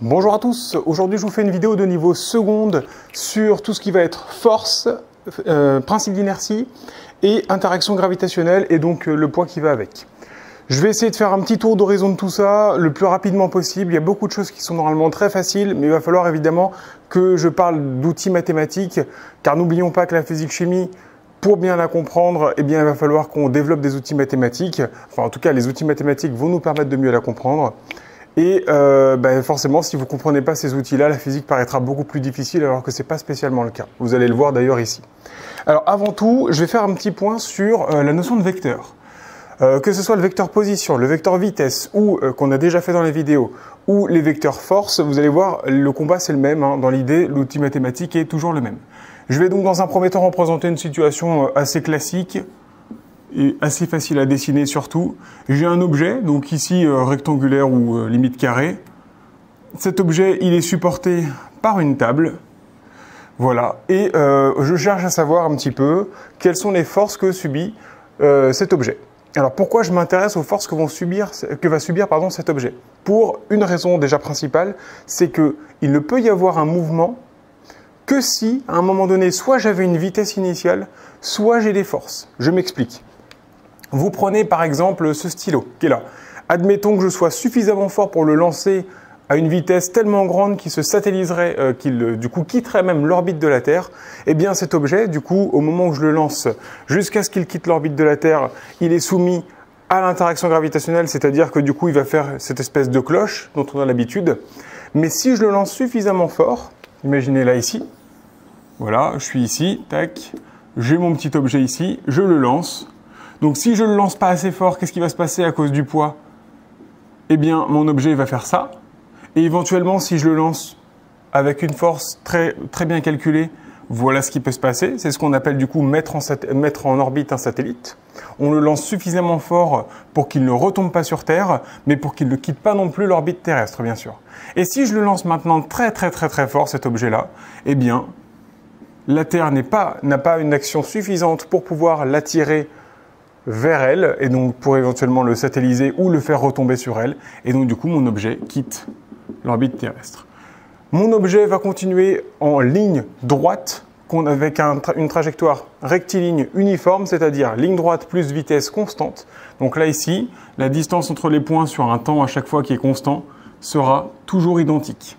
Bonjour à tous, aujourd'hui je vous fais une vidéo de niveau seconde sur tout ce qui va être force, principe d'inertie et interaction gravitationnelle et donc le poids qui va avec. Je vais essayer de faire un petit tour d'horizon de tout ça le plus rapidement possible. Il y a beaucoup de choses qui sont normalement très faciles, mais il va falloir évidemment que je parle d'outils mathématiques, car n'oublions pas que la physique-chimie, pour bien la comprendre, eh bien, il va falloir qu'on développe des outils mathématiques. Enfin, en tout cas, les outils mathématiques vont nous permettre de mieux la comprendre. Et forcément, si vous ne comprenez pas ces outils-là, la physique paraîtra beaucoup plus difficile alors que ce n'est pas spécialement le cas. Vous allez le voir d'ailleurs ici. Alors avant tout, je vais faire un petit point sur la notion de vecteur. Que ce soit le vecteur position, le vecteur vitesse, ou qu'on a déjà fait dans les vidéos, ou les vecteurs force, vous allez voir, le combat c'est le même. Hein. Dans l'idée, l'outil mathématique est toujours le même. Je vais donc dans un premier temps représenter une situation assez classique, et assez facile à dessiner surtout. J'ai un objet, donc ici rectangulaire ou limite carré. Cet objet, il est supporté par une table. Voilà. Et je cherche à savoir un petit peu quelles sont les forces que subit cet objet. Alors pourquoi je m'intéresse aux forces que va subir cet objet? Pour une raison déjà principale, c'est qu'il ne peut y avoir un mouvement que si, à un moment donné, soit j'avais une vitesse initiale, soit j'ai des forces. Je m'explique. Vous prenez par exemple ce stylo qui est là. Admettons que je sois suffisamment fort pour le lancer à une vitesse tellement grande qu'il se satelliserait, qu'il du coup quitterait même l'orbite de la Terre. Eh bien cet objet, du coup, au moment où je le lance jusqu'à ce qu'il quitte l'orbite de la Terre, il est soumis à l'interaction gravitationnelle, c'est-à-dire que du coup il va faire cette espèce de cloche dont on a l'habitude. Mais si je le lance suffisamment fort, imaginez là ici, voilà, je suis ici, tac, j'ai mon petit objet ici, je le lance. Donc si je ne le lance pas assez fort, qu'est-ce qui va se passer à cause du poids? Eh bien, mon objet va faire ça. Et éventuellement, si je le lance avec une force très bien calculée, voilà ce qui peut se passer. C'est ce qu'on appelle du coup mettre en orbite un satellite. On le lance suffisamment fort pour qu'il ne retombe pas sur Terre, mais pour qu'il ne quitte pas non plus l'orbite terrestre, bien sûr. Et si je le lance maintenant très fort, cet objet-là, eh bien, la Terre n'a pas une action suffisante pour pouvoir l'attirer vers elle, et donc pour éventuellement le satelliser ou le faire retomber sur elle, et donc du coup mon objet quitte l'orbite terrestre. Mon objet va continuer en ligne droite, avec une trajectoire rectiligne uniforme, c'est-à-dire ligne droite plus vitesse constante. Donc là ici, la distance entre les points sur un temps à chaque fois qui est constant sera toujours identique.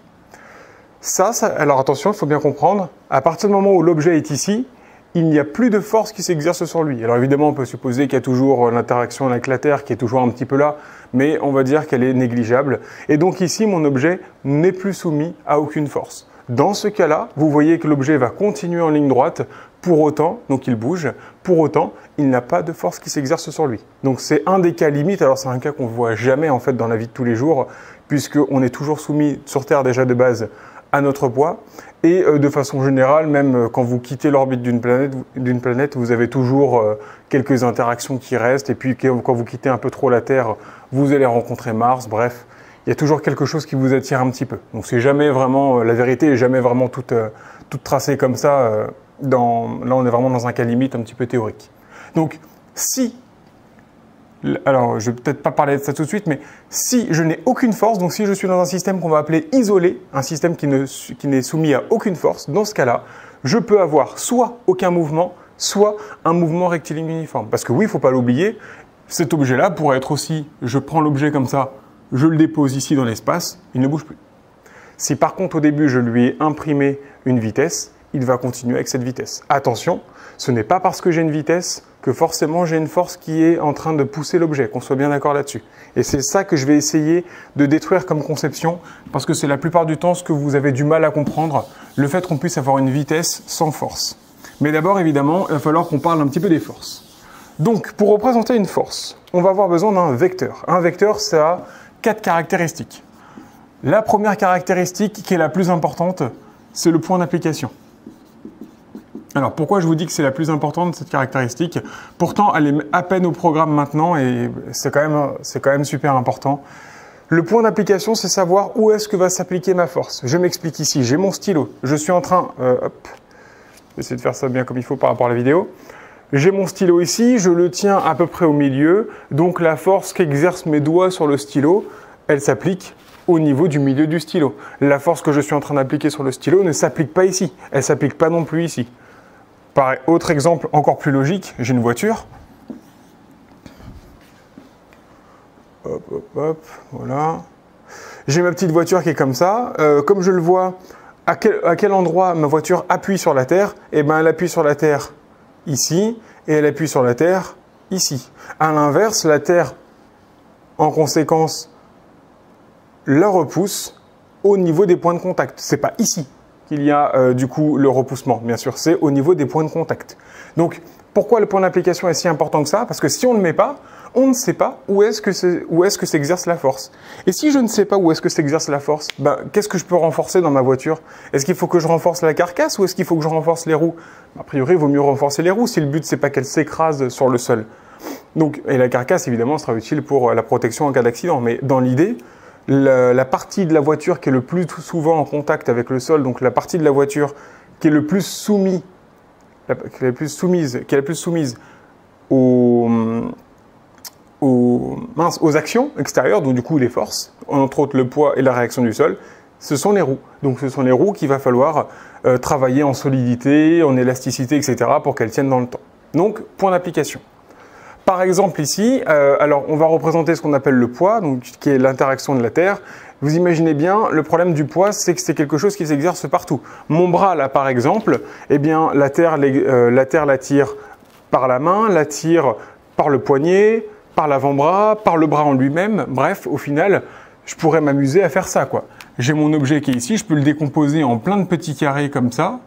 Alors attention, il faut bien comprendre, à partir du moment où l'objet est ici, il n'y a plus de force qui s'exerce sur lui. Alors évidemment, on peut supposer qu'il y a toujours l'interaction avec la Terre qui est toujours un petit peu là, mais on va dire qu'elle est négligeable. Et donc ici, mon objet n'est plus soumis à aucune force. Dans ce cas-là, vous voyez que l'objet va continuer en ligne droite, pour autant, donc il bouge, pour autant, il n'a pas de force qui s'exerce sur lui. Donc c'est un des cas limites, alors c'est un cas qu'on ne voit jamais en fait dans la vie de tous les jours, puisqu'on est toujours soumis sur Terre déjà de base à notre poids. Et de façon générale, même quand vous quittez l'orbite d'une planète, vous avez toujours quelques interactions qui restent. Et puis quand vous quittez un peu trop la Terre, vous allez rencontrer Mars. Bref, il y a toujours quelque chose qui vous attire un petit peu. Donc c'est jamais vraiment, la vérité est jamais vraiment toute tracée comme ça. Là, on est vraiment dans un cas limite un petit peu théorique. Donc alors, je vais peut-être pas parler de ça tout de suite, mais si je n'ai aucune force, donc si je suis dans un système qu'on va appeler isolé, un système qui n'est soumis à aucune force, dans ce cas-là, je peux avoir soit aucun mouvement, soit un mouvement rectiligne uniforme. Parce que oui, il ne faut pas l'oublier, cet objet-là pourrait être aussi, je prends l'objet comme ça, je le dépose ici dans l'espace, il ne bouge plus. Si par contre au début je lui ai imprimé une vitesse, il va continuer avec cette vitesse. Attention, ce n'est pas parce que j'ai une vitesse que forcément j'ai une force qui est en train de pousser l'objet, qu'on soit bien d'accord là-dessus. Et c'est ça que je vais essayer de détruire comme conception, parce que c'est la plupart du temps ce que vous avez du mal à comprendre, le fait qu'on puisse avoir une vitesse sans force. Mais d'abord, évidemment, il va falloir qu'on parle un petit peu des forces. Donc, pour représenter une force, on va avoir besoin d'un vecteur. Un vecteur, ça a 4 caractéristiques. La première caractéristique, qui est la plus importante, c'est le point d'application. Alors pourquoi je vous dis que c'est la plus importante cette caractéristique? Pourtant elle est à peine au programme maintenant et c'est quand même super important. Le point d'application, c'est savoir où est-ce que va s'appliquer ma force. Je m'explique ici, j'ai mon stylo, je suis en train, je vais essayer de faire ça bien comme il faut par rapport à la vidéo. J'ai mon stylo ici, je le tiens à peu près au milieu, donc la force qu'exercent mes doigts sur le stylo, elle s'applique au niveau du milieu du stylo. La force que je suis en train d'appliquer sur le stylo ne s'applique pas ici. Elle ne s'applique pas non plus ici. Pareil, autre exemple encore plus logique, j'ai une voiture. Hop, hop, hop, voilà. J'ai ma petite voiture qui est comme ça. Comme je le vois, à quel endroit ma voiture appuie sur la terre? Eh bien, elle appuie sur la terre ici et elle appuie sur la terre ici. À l'inverse, la terre, en conséquence, la repousse au niveau des points de contact. C'est pas ici qu'il y a du coup le repoussement, bien sûr, c'est au niveau des points de contact. Donc, pourquoi le point d'application est si important que ça? Parce que si on ne le met pas, on ne sait pas où est-ce que s'exerce la force. Et si je ne sais pas où est-ce que s'exerce la force, ben, qu'est-ce que je peux renforcer dans ma voiture? Est-ce qu'il faut que je renforce la carcasse ou est-ce qu'il faut que je renforce les roues? A priori, il vaut mieux renforcer les roues si le but, c'est pas qu'elles s'écrasent sur le sol. Donc, et la carcasse, évidemment, sera utile pour la protection en cas d'accident. Mais dans l'idée, la partie de la voiture qui est le plus souvent en contact avec le sol, donc la partie de la voiture qui est le plus soumise, qui est la plus soumise aux actions extérieures, donc du coup les forces, entre autres le poids et la réaction du sol, ce sont les roues. Donc ce sont les roues qu'il va falloir travailler en solidité, en élasticité, etc. pour qu'elles tiennent dans le temps. Donc point d'application. Par exemple ici, alors on va représenter ce qu'on appelle le poids, donc, qui est l'interaction de la Terre. Vous imaginez bien, le problème du poids, c'est que c'est quelque chose qui s'exerce partout. Mon bras là par exemple, eh bien la Terre l'attire par la main, l'attire par le poignet, par l'avant-bras, par le bras en lui-même. Bref, au final, je pourrais m'amuser à faire ça, quoi. J'ai mon objet qui est ici, je peux le décomposer en plein de petits carrés comme ça.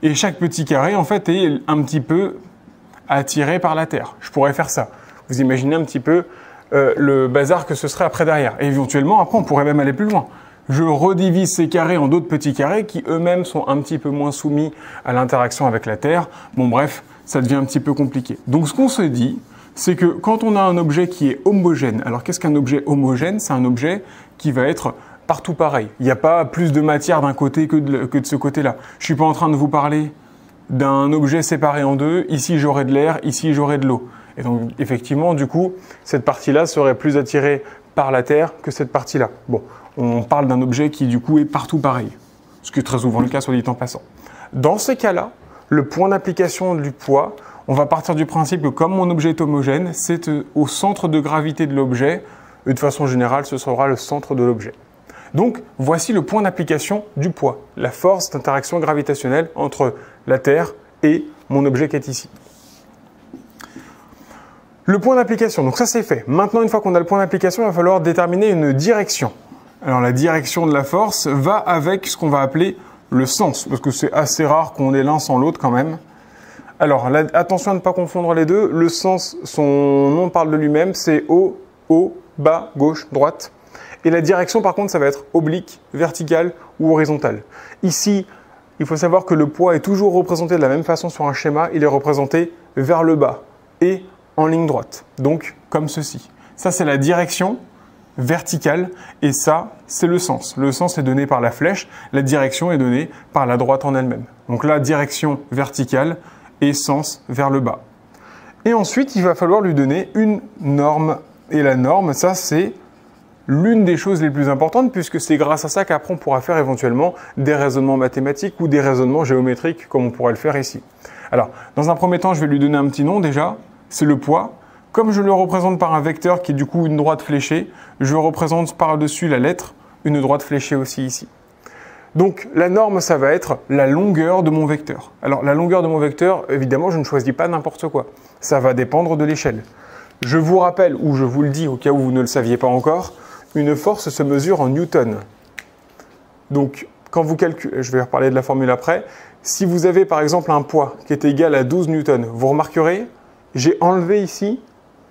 Et chaque petit carré, en fait, est un petit peu attiré par la Terre. Je pourrais faire ça. Vous imaginez un petit peu le bazar que ce serait après derrière. Et éventuellement, après, on pourrait même aller plus loin. Je redivise ces carrés en d'autres petits carrés qui eux-mêmes sont un petit peu moins soumis à l'interaction avec la Terre. Bon, bref, ça devient un petit peu compliqué. Donc, ce qu'on se dit, c'est que quand on a un objet qui est homogène, alors qu'est-ce qu'un objet homogène? C'est un objet qui va être partout pareil. Il n'y a pas plus de matière d'un côté que de ce côté-là. Je ne suis pas en train de vous parler d'un objet séparé en deux. Ici, j'aurai de l'air, ici, j'aurai de l'eau. Et donc, effectivement, du coup, cette partie-là serait plus attirée par la Terre que cette partie-là. Bon, on parle d'un objet qui, du coup, est partout pareil. Ce qui est très souvent le cas, soit dit en passant. Dans ces cas-là, le point d'application du poids, on va partir du principe que comme mon objet est homogène, c'est au centre de gravité de l'objet, et de façon générale, ce sera le centre de l'objet. Donc, voici le point d'application du poids, la force d'interaction gravitationnelle entre la Terre et mon objet qui est ici. Le point d'application, donc ça c'est fait. Maintenant, une fois qu'on a le point d'application, il va falloir déterminer une direction. Alors, la direction de la force va avec ce qu'on va appeler le sens, parce que c'est assez rare qu'on ait l'un sans l'autre quand même. Alors, attention à ne pas confondre les deux. Le sens, son nom parle de lui-même, c'est haut, bas, gauche, droite. Et la direction, par contre, ça va être oblique, verticale ou horizontale. Ici, il faut savoir que le poids est toujours représenté de la même façon sur un schéma. Il est représenté vers le bas et en ligne droite. Donc, comme ceci. Ça, c'est la direction verticale et ça, c'est le sens. Le sens est donné par la flèche. La direction est donnée par la droite en elle-même. Donc, la direction verticale et sens vers le bas. Et ensuite, il va falloir lui donner une norme. Et la norme, ça, c'est l'une des choses les plus importantes puisque c'est grâce à ça qu'après on pourra faire éventuellement des raisonnements mathématiques ou des raisonnements géométriques comme on pourrait le faire ici. Alors, dans un premier temps, je vais lui donner un petit nom déjà, c'est le poids. Comme je le représente par un vecteur qui est du coup une droite fléchée, je représente par-dessus la lettre une droite fléchée aussi ici. Donc la norme, ça va être la longueur de mon vecteur. Alors la longueur de mon vecteur, évidemment, je ne choisis pas n'importe quoi. Ça va dépendre de l'échelle. Je vous rappelle, ou je vous le dis au cas où vous ne le saviez pas encore, une force se mesure en newton. Donc quand vous calculez, je vais reparler de la formule après, si vous avez par exemple un poids qui est égal à 12 newtons, vous remarquerez, j'ai enlevé ici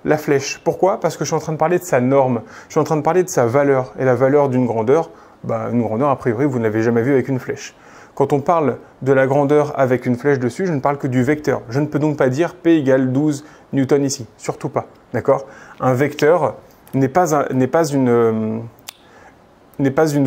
la flèche. Pourquoi? Parce que je suis en train de parler de sa norme, je suis en train de parler de sa valeur. Et la valeur d'une grandeur, une grandeur, a priori, vous ne l'avez jamais vue avec une flèche. Quand on parle de la grandeur avec une flèche dessus, je ne parle que du vecteur. Je ne peux donc pas dire P égale 12 newtons ici. Surtout pas. D'accord? Un vecteur n'est pas une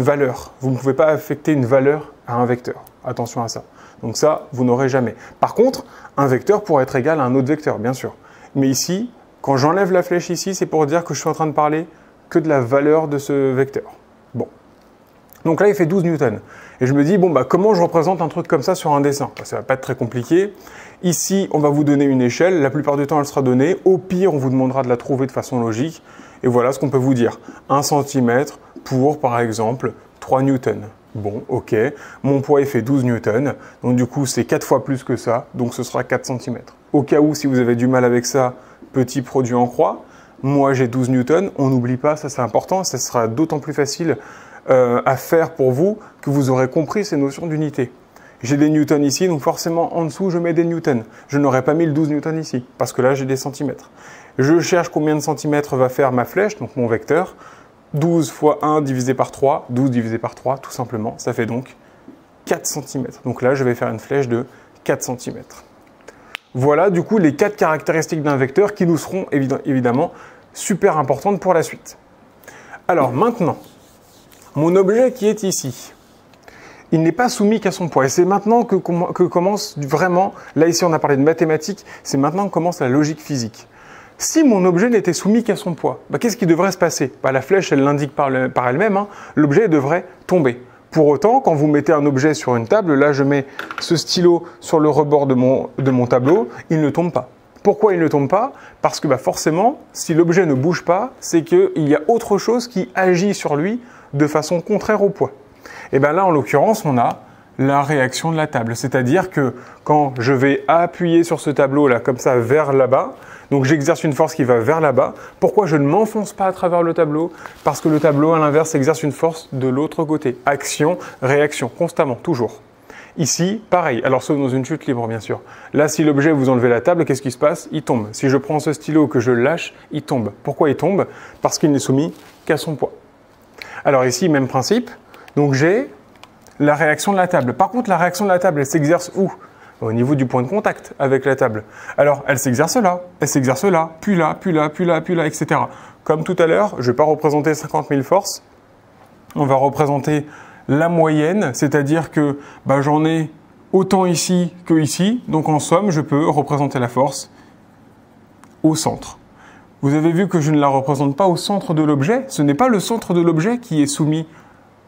valeur. Vous ne pouvez pas affecter une valeur à un vecteur. Attention à ça. Donc ça, vous n'aurez jamais. Par contre, un vecteur pourrait être égal à un autre vecteur, bien sûr. Mais ici, quand j'enlève la flèche ici, c'est pour dire que je suis en train de parler que de la valeur de ce vecteur. Bon. Donc là, il fait 12 newtons. Et je me dis, bon, bah, comment je représente un truc comme ça sur un dessin? Ça ne va pas être très compliqué. Ici, on va vous donner une échelle. La plupart du temps, elle sera donnée. Au pire, on vous demandera de la trouver de façon logique. Et voilà ce qu'on peut vous dire. 1 cm pour, par exemple, 3 newtons. Bon, ok. Mon poids, il fait 12 newtons. Donc, du coup, c'est 4 fois plus que ça. Donc, ce sera 4 cm. Au cas où, si vous avez du mal avec ça, petit produit en croix. Moi, j'ai 12 newtons. On n'oublie pas, ça c'est important. Ça sera d'autant plus facile à faire pour vous que vous aurez compris ces notions d'unité. J'ai des newtons ici, donc forcément en dessous je mets des newtons. Je n'aurais pas mis le 12 newtons ici, parce que là j'ai des centimètres. Je cherche combien de centimètres va faire ma flèche, donc mon vecteur. 12 fois 1 divisé par 3, 12 divisé par 3 tout simplement, ça fait donc 4 cm. Donc là je vais faire une flèche de 4 cm. Voilà du coup les 4 caractéristiques d'un vecteur qui nous seront évidemment super importantes pour la suite. Alors maintenant, mon objet qui est ici, il n'est pas soumis qu'à son poids. Et c'est maintenant que commence vraiment, là ici on a parlé de mathématiques, c'est maintenant que commence la logique physique. Si mon objet n'était soumis qu'à son poids, bah, qu'est-ce qui devrait se passer? Bah, la flèche, elle l'indique par elle-même, hein, l'objet devrait tomber. Pour autant, quand vous mettez un objet sur une table, là je mets ce stylo sur le rebord de mon tableau, il ne tombe pas. Pourquoi il ne tombe pas? Parce que bah, forcément, si l'objet ne bouge pas, c'est qu'il y a autre chose qui agit sur lui de façon contraire au poids. Et bien là, en l'occurrence, on a la réaction de la table. C'est-à-dire que quand je vais appuyer sur ce tableau-là, comme ça, vers là-bas, donc j'exerce une force qui va vers là-bas. Pourquoi je ne m'enfonce pas à travers le tableau? Parce que le tableau, à l'inverse, exerce une force de l'autre côté. Action, réaction, constamment, toujours. Ici, pareil. Alors, sauf dans une chute libre, bien sûr. Là, si l'objet, vous enlevez la table, qu'est-ce qui se passe? Il tombe. Si je prends ce stylo, que je lâche, il tombe. Pourquoi il tombe? Parce qu'il n'est soumis qu'à son poids. Alors ici, même principe. Donc j'ai la réaction de la table. Par contre, la réaction de la table, elle s'exerce où? Au niveau du point de contact avec la table. Alors, elle s'exerce là, puis là, puis là, puis là, puis là, etc. Comme tout à l'heure, je ne vais pas représenter 50 000 forces. On va représenter la moyenne, c'est-à-dire que bah, j'en ai autant ici que ici. Donc en somme, je peux représenter la force au centre. Vous avez vu que je ne la représente pas au centre de l'objet. Ce n'est pas le centre de l'objet qui est soumis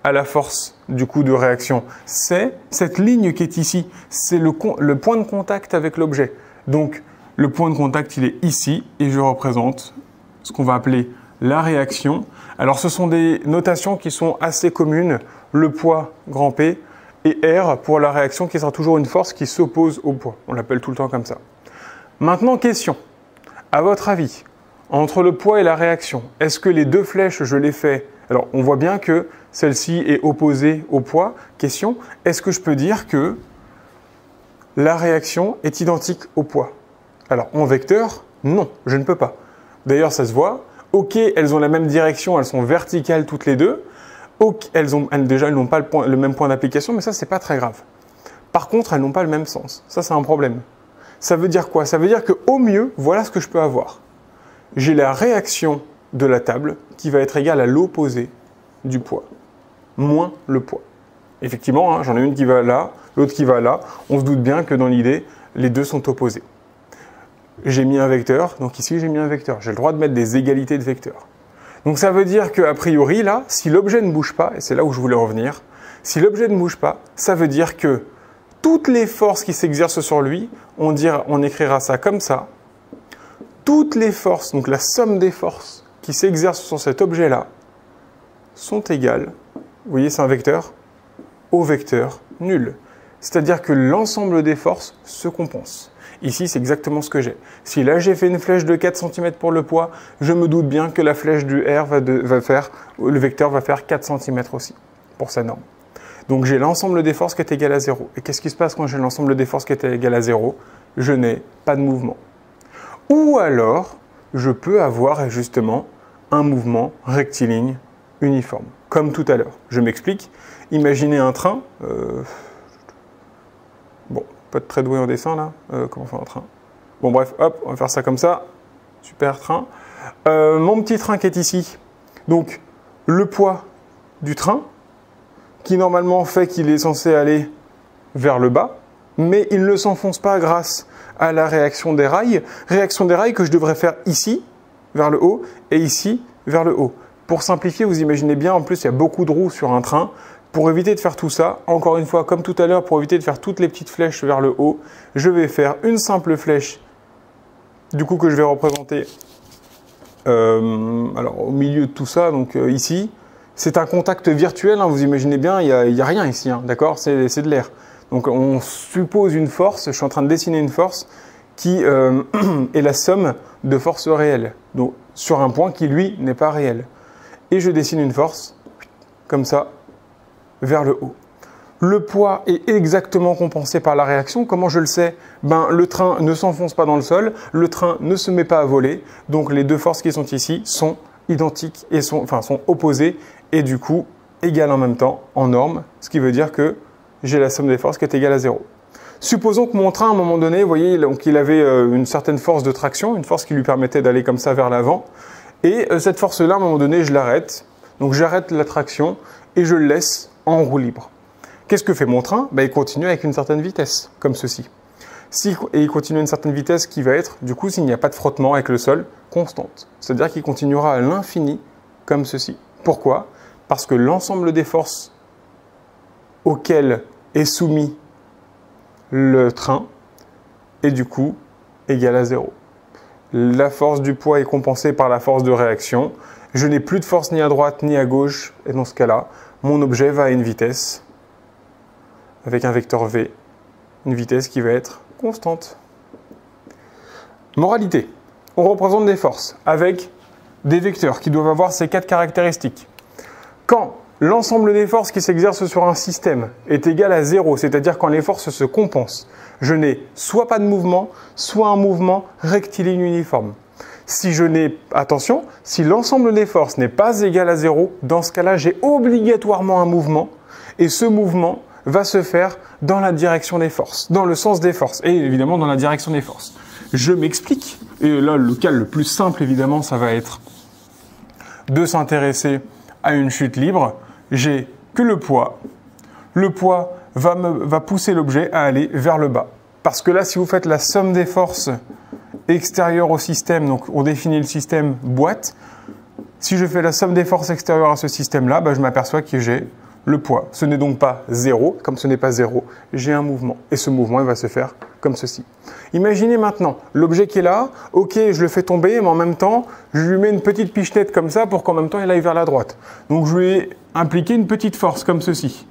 à la force du coup de réaction. C'est cette ligne qui est ici. C'est le point de contact avec l'objet. Donc le point de contact, il est ici et je représente ce qu'on va appeler la réaction. Alors ce sont des notations qui sont assez communes. Le poids, grand P, et R pour la réaction qui sera toujours une force qui s'oppose au poids. On l'appelle tout le temps comme ça. Maintenant, question. À votre avis, entre le poids et la réaction, est-ce que les deux flèches, je les fais? Alors, on voit bien que celle-ci est opposée au poids. Question, est-ce que je peux dire que la réaction est identique au poids? Alors, en vecteur, non, je ne peux pas. D'ailleurs, ça se voit. Ok, elles ont la même direction, elles sont verticales toutes les deux. Ok, elles n'ont pas le même point d'application, mais ça, c'est pas très grave. Par contre, elles n'ont pas le même sens. Ça, c'est un problème. Ça veut dire quoi? Ça veut dire qu'au mieux, voilà ce que je peux avoir. J'ai la réaction de la table qui va être égale à l'opposé du poids, moins le poids. Effectivement, hein, j'en ai une qui va là, l'autre qui va là. On se doute bien que dans l'idée, les deux sont opposés. J'ai mis un vecteur, donc ici j'ai mis un vecteur. J'ai le droit de mettre des égalités de vecteurs. Donc ça veut dire qu'a priori, là, si l'objet ne bouge pas, et c'est là où je voulais revenir, si l'objet ne bouge pas, ça veut dire que toutes les forces qui s'exercent sur lui, on écrira ça comme ça. Toutes les forces, donc la somme des forces qui s'exercent sur cet objet-là, sont égales, vous voyez c'est un vecteur, au vecteur nul. C'est-à-dire que l'ensemble des forces se compense. Ici, c'est exactement ce que j'ai. Si là, j'ai fait une flèche de 4 cm pour le poids, je me doute bien que la flèche du R le vecteur va faire 4 cm aussi, pour sa norme. Donc, j'ai l'ensemble des forces qui est égal à 0. Et qu'est-ce qui se passe quand j'ai l'ensemble des forces qui est égal à 0? Je n'ai pas de mouvement. Ou alors, je peux avoir justement un mouvement rectiligne uniforme, comme tout à l'heure. Je m'explique. Imaginez un train. Bon, pas de très doué en dessin là. Comment faire un train? Bon bref, hop, on va faire ça comme ça. Super train. Mon petit train qui est ici. Donc, le poids du train, qui normalement fait qu'il est censé aller vers le bas, mais il ne s'enfonce pas grâce à la réaction des rails que je devrais faire ici, vers le haut, et ici, vers le haut. Pour simplifier, vous imaginez bien, en plus il y a beaucoup de roues sur un train. Pour éviter de faire tout ça, encore une fois, comme tout à l'heure, pour éviter de faire toutes les petites flèches vers le haut, je vais faire une simple flèche, du coup que je vais représenter alors, au milieu de tout ça, donc ici. C'est un contact virtuel, hein, vous imaginez bien, il n'y a rien ici, hein, d'accord, c'est de l'air. Donc on suppose une force, je suis en train de dessiner une force qui est la somme de forces réelles, donc sur un point qui lui n'est pas réel. Et je dessine une force, comme ça, vers le haut. Le poids est exactement compensé par la réaction. Comment je le sais? Le train ne s'enfonce pas dans le sol, le train ne se met pas à voler, donc les deux forces qui sont ici sont identiques et sont opposées et du coup égales en même temps en norme, ce qui veut dire que j'ai la somme des forces qui est égale à 0. Supposons que mon train, à un moment donné, vous voyez, donc il avait une certaine force de traction, une force qui lui permettait d'aller comme ça vers l'avant, et cette force-là, à un moment donné, je l'arrête. Donc j'arrête la traction et je le laisse en roue libre. Qu'est-ce que fait mon train? Il continue avec une certaine vitesse, comme ceci. Et il continue à une certaine vitesse qui va être, du coup, s'il n'y a pas de frottement avec le sol, constante. C'est-à-dire qu'il continuera à l'infini, comme ceci. Pourquoi? Parce que l'ensemble des forces auxquelles est soumis le train est du coup égal à 0. La force du poids est compensée par la force de réaction. Je n'ai plus de force ni à droite ni à gauche. Et dans ce cas-là, mon objet va à une vitesse, avec un vecteur V, une vitesse qui va être constante. Moralité. On représente des forces avec des vecteurs qui doivent avoir ces 4 caractéristiques. Quand l'ensemble des forces qui s'exercent sur un système est égal à 0, c'est-à-dire quand les forces se compensent, je n'ai soit pas de mouvement, soit un mouvement rectiligne uniforme. Si je n'ai, attention, si l'ensemble des forces n'est pas égal à 0, dans ce cas-là, j'ai obligatoirement un mouvement, et ce mouvement va se faire dans la direction des forces, dans le sens des forces, et évidemment dans la direction des forces. Je m'explique, et là le cas le plus simple évidemment, ça va être de s'intéresser à une chute libre. J'ai que le poids va pousser l'objet à aller vers le bas. Parce que là, si vous faites la somme des forces extérieures au système, donc on définit le système boîte, si je fais la somme des forces extérieures à ce système-là, je m'aperçois que j'ai le poids. Ce n'est donc pas 0, comme ce n'est pas 0, j'ai un mouvement. Et ce mouvement, il va se faire comme ceci. Imaginez maintenant, l'objet qui est là, ok, je le fais tomber, mais en même temps, je lui mets une petite pichenette comme ça pour qu'en même temps, il aille vers la droite. Donc, je lui ai impliqué une petite force comme ceci.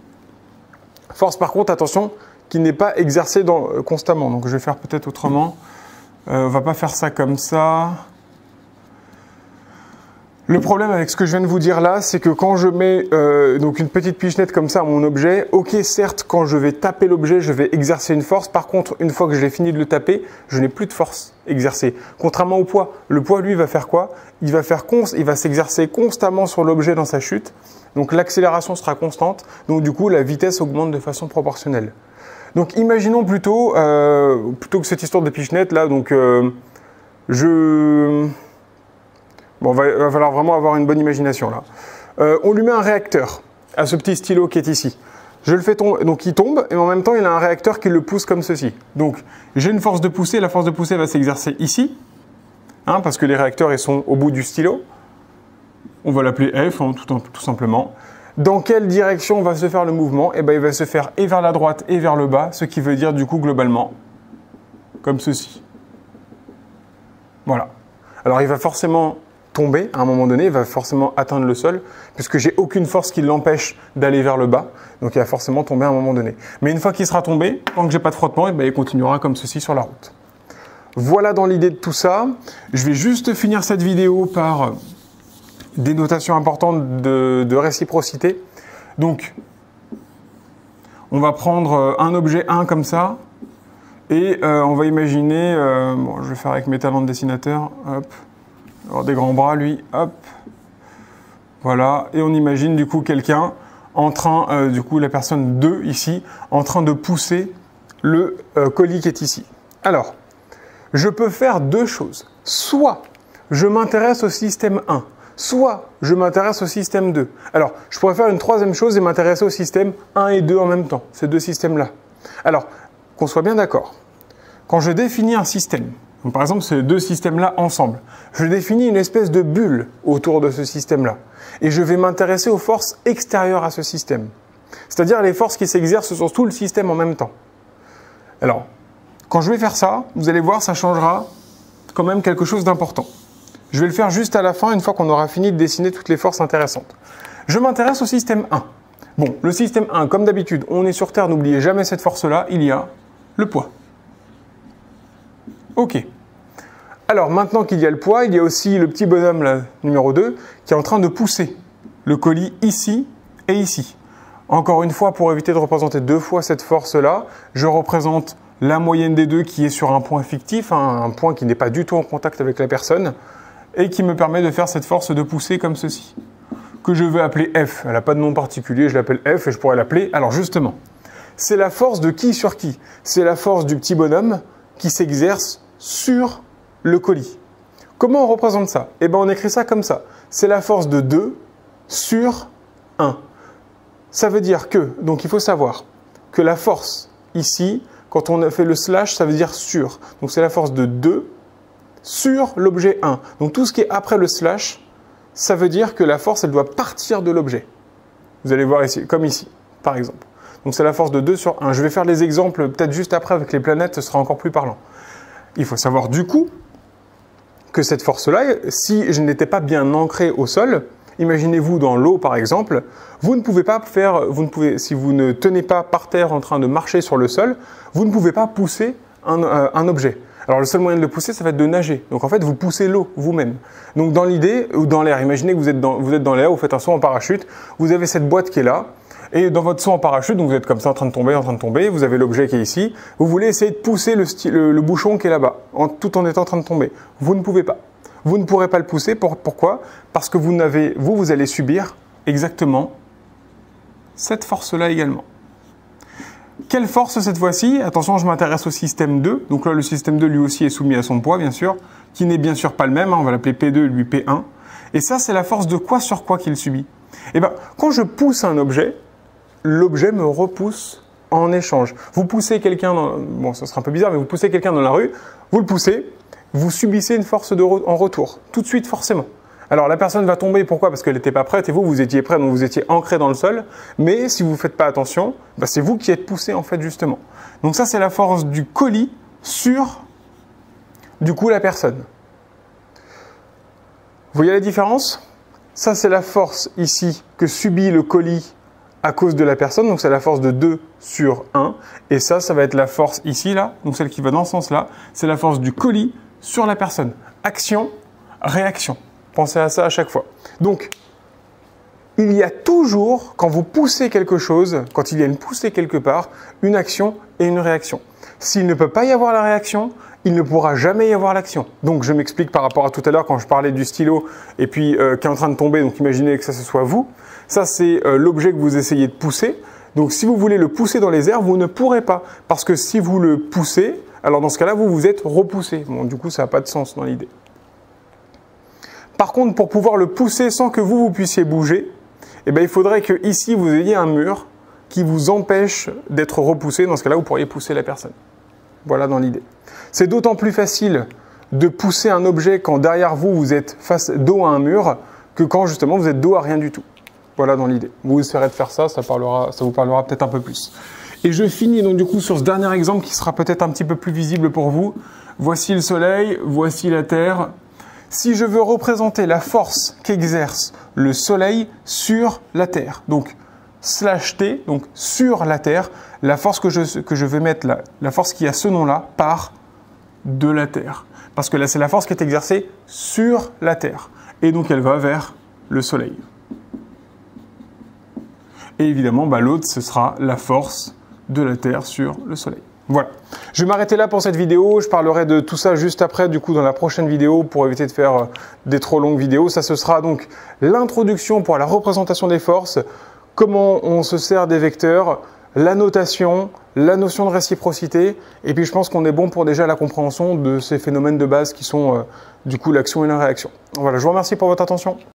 Force, par contre, attention, qui n'est pas exercée constamment. Donc, je vais faire peut-être autrement. On ne va pas faire ça comme ça. Le problème avec ce que je viens de vous dire là, c'est que quand je mets donc une petite pichenette comme ça à mon objet, ok, certes, quand je vais taper l'objet, je vais exercer une force. Par contre, une fois que j'ai fini de le taper, je n'ai plus de force exercée. Contrairement au poids, le poids, lui, va faire quoi? Il va s'exercer constamment sur l'objet dans sa chute. Donc l'accélération sera constante. Donc du coup, la vitesse augmente de façon proportionnelle. Donc imaginons plutôt que cette histoire de pichenette là, donc Bon, va falloir vraiment avoir une bonne imagination là. On lui met un réacteur à ce petit stylo qui est ici. Je le fais tomber, donc il tombe et en même temps il a un réacteur qui le pousse comme ceci. Donc j'ai une force de poussée, la force de poussée va s'exercer ici, hein, parce que les réacteurs ils sont au bout du stylo. On va l'appeler F, hein, tout simplement. Dans quelle direction va se faire le mouvement? Eh ben, il va se faire et vers la droite et vers le bas, ce qui veut dire du coup globalement comme ceci. Voilà. Alors il va forcément tomber à un moment donné, il va forcément atteindre le sol, puisque j'ai aucune force qui l'empêche d'aller vers le bas, donc il va forcément tomber à un moment donné. Mais une fois qu'il sera tombé, tant que j'ai pas de frottement, eh ben, il continuera comme ceci sur la route. Voilà dans l'idée de tout ça. Je vais juste finir cette vidéo par des notations importantes de réciprocité. Donc, on va prendre un objet 1 comme ça, et on va imaginer, bon, je vais faire avec mes talents de dessinateur, hop. Alors des grands bras, lui, hop, voilà, et on imagine du coup quelqu'un en train, du coup la personne 2 ici, en train de pousser le colis qui est ici. Alors, je peux faire deux choses. Soit je m'intéresse au système 1, soit je m'intéresse au système 2. Alors, je pourrais faire une troisième chose et m'intéresser au système 1 et 2 en même temps, ces deux systèmes-là. Alors, qu'on soit bien d'accord, quand je définis un système, Donc, par exemple, ces deux systèmes-là ensemble. Je définis une espèce de bulle autour de ce système-là. Et je vais m'intéresser aux forces extérieures à ce système. C'est-à-dire les forces qui s'exercent sur tout le système en même temps. Alors, quand je vais faire ça, vous allez voir, ça changera quand même quelque chose d'important. Je vais le faire juste à la fin, une fois qu'on aura fini de dessiner toutes les forces intéressantes. Je m'intéresse au système 1. Bon, le système 1, comme d'habitude, on est sur Terre, n'oubliez jamais cette force-là, il y a le poids. Ok. Alors, maintenant qu'il y a le poids, il y a aussi le petit bonhomme, là, numéro 2, qui est en train de pousser le colis ici et ici. Encore une fois, pour éviter de représenter deux fois cette force-là, je représente la moyenne des deux qui est sur un point fictif, hein, un point qui n'est pas du tout en contact avec la personne, et qui me permet de faire cette force de pousser comme ceci, que je vais appeler F. Elle n'a pas de nom particulier, je l'appelle F et je pourrais l'appeler. Alors justement, c'est la force de qui sur qui? C'est la force du petit bonhomme qui s'exerce sur le colis. Comment on représente ça? Eh bien, on écrit ça comme ça. C'est la force de 2 sur 1. Ça veut dire que, donc il faut savoir que la force ici, quand on a fait le slash, ça veut dire sur. Donc c'est la force de 2 sur l'objet 1. Donc tout ce qui est après le slash, ça veut dire que la force, elle doit partir de l'objet. Vous allez voir ici, comme ici, par exemple. Donc c'est la force de 2 sur 1. Je vais faire les exemples peut-être juste après avec les planètes, ce sera encore plus parlant. Il faut savoir du coup que cette force-là, si je n'étais pas bien ancré au sol, imaginez-vous dans l'eau par exemple, vous ne pouvez pas faire, si vous ne tenez pas par terre en train de marcher sur le sol, vous ne pouvez pas pousser un objet. Alors le seul moyen de le pousser, ça va être de nager. Donc en fait, vous poussez l'eau vous-même. Donc dans l'idée, ou dans l'air, imaginez que vous êtes dans l'air, vous faites un saut en parachute, vous avez cette boîte qui est là, et dans votre saut en parachute, donc vous êtes comme ça en train de tomber, vous avez l'objet qui est ici, vous voulez essayer de pousser le bouchon qui est là-bas, tout en étant en train de tomber. Vous ne pouvez pas. Vous ne pourrez pas le pousser. Pourquoi? Parce que vous allez subir exactement cette force-là également. Quelle force cette fois-ci? Attention, je m'intéresse au système 2. Donc là, le système 2, lui aussi, est soumis à son poids, bien sûr, qui n'est bien sûr pas le même. On va l'appeler P2 et lui P1. Et ça, c'est la force de quoi sur quoi qu'il subit? Eh bien, quand je pousse un objet, l'objet me repousse en échange. Vous poussez quelqu'un, bon, ça sera un peu bizarre, mais vous poussez quelqu'un dans la rue, vous le poussez, vous subissez une force en retour, tout de suite forcément. Alors la personne va tomber, pourquoi? Parce qu'elle n'était pas prête et vous étiez prêt, donc vous étiez ancré dans le sol. Mais si vous ne faites pas attention, bah, c'est vous qui êtes poussé en fait justement. Donc ça c'est la force du colis sur du coup la personne. Vous voyez la différence? Ça c'est la force ici que subit le colis à cause de la personne, donc c'est la force de 2 sur 1. Et ça va être la force ici, là, donc celle qui va dans ce sens-là, c'est la force du colis sur la personne. Action, réaction. Pensez à ça à chaque fois. Donc, il y a toujours, quand vous poussez quelque chose, quand il y a une poussée quelque part, une action et une réaction. S'il ne peut pas y avoir la réaction, il ne pourra jamais y avoir l'action. Donc, je m'explique par rapport à tout à l'heure quand je parlais du stylo et puis qui est en train de tomber, donc imaginez que ça ce soit vous. Ça, c'est l'objet que vous essayez de pousser. Donc, si vous voulez le pousser dans les airs, vous ne pourrez pas. Parce que si vous le poussez, alors dans ce cas-là, vous êtes repoussé. Bon, du coup, ça n'a pas de sens dans l'idée. Par contre, pour pouvoir le pousser sans que vous puissiez bouger, eh bien, il faudrait que ici vous ayez un mur qui vous empêche d'être repoussé. Dans ce cas-là, vous pourriez pousser la personne. Voilà dans l'idée. C'est d'autant plus facile de pousser un objet quand derrière vous, vous êtes dos à un mur que quand justement vous êtes dos à rien du tout. Voilà dans l'idée. Vous essayerez de faire ça, ça vous parlera peut-être un peu plus. Et je finis donc du coup sur ce dernier exemple qui sera peut-être un petit peu plus visible pour vous. Voici le Soleil, voici la Terre. Si je veux représenter la force qu'exerce le Soleil sur la Terre, donc slash T, donc sur la Terre, la force que je vais mettre là, la force qui a ce nom-là, part de la Terre. Parce que là, c'est la force qui est exercée sur la Terre. Et donc, elle va vers le Soleil. Et évidemment, l'autre, ce sera la force de la Terre sur le Soleil. Voilà. Je vais m'arrêter là pour cette vidéo. Je parlerai de tout ça juste après, du coup, dans la prochaine vidéo, pour éviter de faire des trop longues vidéos. Ça, ce sera donc l'introduction pour la représentation des forces, comment on se sert des vecteurs, la notation, la notion de réciprocité. Et puis, je pense qu'on est bon pour déjà la compréhension de ces phénomènes de base qui sont, du coup, l'action et la réaction. Voilà. Je vous remercie pour votre attention.